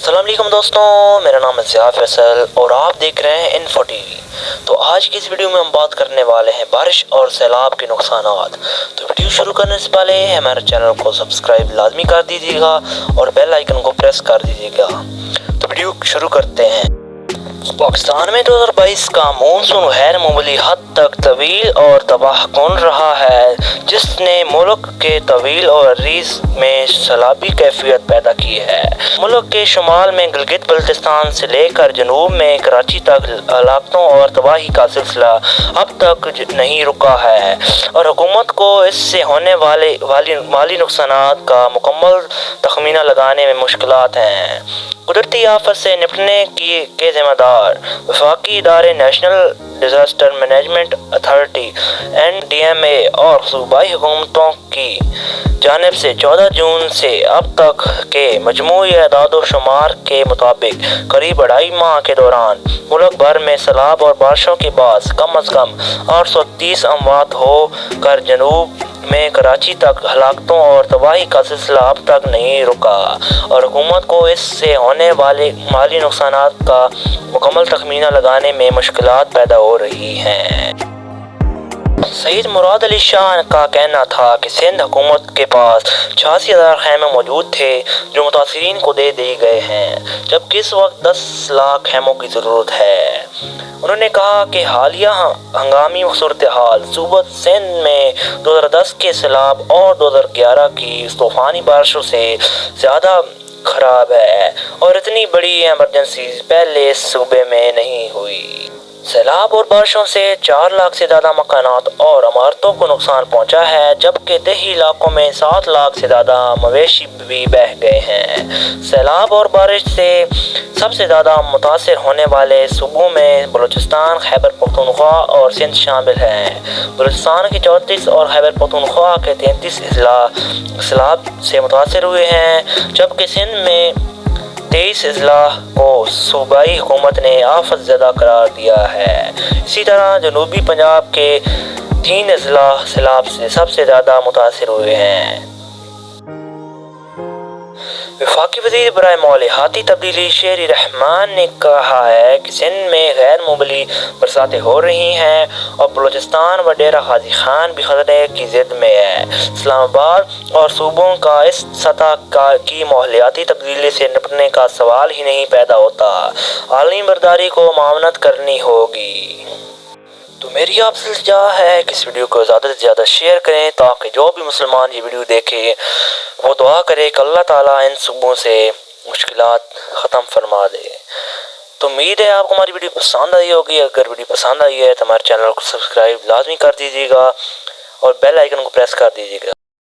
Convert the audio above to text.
السلام علیکم دوستوں، میرا نام ہے ضیاء فیصل اور آپ دیکھ رہے ہیں انفو ٹی وی۔ تو آج کی اس ویڈیو میں ہم بات کرنے والے ہیں بارش اور سیلاب کے نقصانات۔ تو ویڈیو شروع کرنے سے پہلے ہمارے چینل کو سبسکرائب لازمی کر دیجیے گا اور بیل آئیکن کو پریس کر دیجیے گا۔ تو ویڈیو شروع کرتے ہیں۔ پاکستان میں 2022 کا مونسون غیر معمولی حد تک طویل اور تباہ کن رہا ہے، جس نے ملک کے طویل اور عریض میں سیلابی کیفیت پیدا کی ہے۔ ملک کے شمال میں گلگت بلتستان سے لے کر جنوب میں کراچی تک ہلاکتوں اور تباہی کا سلسلہ اب تک نہیں رکا ہے اور حکومت کو اس سے ہونے والے مالی نقصانات کا مکمل تخمینہ لگانے میں مشکلات ہیں۔ قدرتی آفت سے نپٹنے کے ذمہ دار وفاقی ادارے national disaster management authority NDMA اور صوبائی حکومتوں کی جانب سے 14 جون سے اب تک کے مجموعی اعداد و شمار کے مطابق قریب 2.5 ماہ کے دوران ملک بھر میں سیلاب اور بارشوں کے باعث کم از کم 830 اموات ہو کر جنوب میں کراچی تک ہلاکتوں اور تباہی کا سلسلہ اب تک نہیں رکا اور حکومت کو اس سے ہونے والے مالی نقصانات کا مکمل تخمینہ لگانے میں مشکلات پیدا ہو رہی ہیں۔ سید مراد علی شاہ کا کہنا تھا کہ سندھ حکومت کے پاس 86,000 خیمے موجود تھے جو متاثرین کو دے دیے گئے ہیں، جبکہ اس وقت 10 لاکھ خیموں کی ضرورت ہے۔ انہوں نے کہا کہ حالیہ ہنگامی صورتحال صوبہ سندھ میں 2010 کے سیلاب اور 2011 کی طوفانی بارشوں سے زیادہ خراب ہے اور اتنی بڑی ایمرجنسی پہلے اس صوبے میں نہیں ہوئی۔ سیلاب اور بارشوں سے 4 لاکھ سے زیادہ مکانات اور عمارتوں کو نقصان پہنچا ہے، جبکہ دیہی علاقوں میں 7 لاکھ سے زیادہ مویشی بھی بہہ گئے ہیں۔ سیلاب اور بارش سے سب سے زیادہ متاثر ہونے والے صوبوں میں بلوچستان، خیبر پختونخوا اور سندھ شامل ہیں۔ بلوچستان کے 34 اور خیبر پختونخوا کے 33 اضلاع سیلاب سے متاثر ہوئے ہیں، جبکہ سندھ میں 23 اضلاع کو صوبائی حکومت نے آفت زدہ قرار دیا ہے۔ اسی طرح جنوبی پنجاب کے 3 اضلاع سیلاب سے سب سے زیادہ متاثر ہوئے ہیں۔ وفاقی وزیر برائے ماحولیاتی تبدیلی شہری رحمان نے کہا ہے کہ سندھ میں غیر معمولی برساتیں ہو رہی ہیں اور بلوچستان و ڈیرہ غازی خان بھی خطرے کی زد میں ہے۔ اسلام آباد اور صوبوں کا اس سطح کی ماحولیاتی تبدیلی سے نپٹنے کا سوال ہی نہیں پیدا ہوتا۔ عالمی برادری کو معاونت کرنی ہوگی۔ تو میری آپ سے التجا ہے کہ اس ویڈیو کو زیادہ سے زیادہ شیئر کریں تاکہ جو بھی مسلمان یہ ویڈیو دیکھے وہ دعا کرے کہ اللہ تعالیٰ ان صوبوں سے مشکلات ختم فرما دے۔ تو امید ہے آپ کو ہماری ویڈیو پسند آئی ہوگی۔ اگر ویڈیو پسند آئی ہے تو ہمارے چینل کو سبسکرائب لازمی کر دیجیے گا اور بیل آئیکن کو پریس کر دیجیے گا۔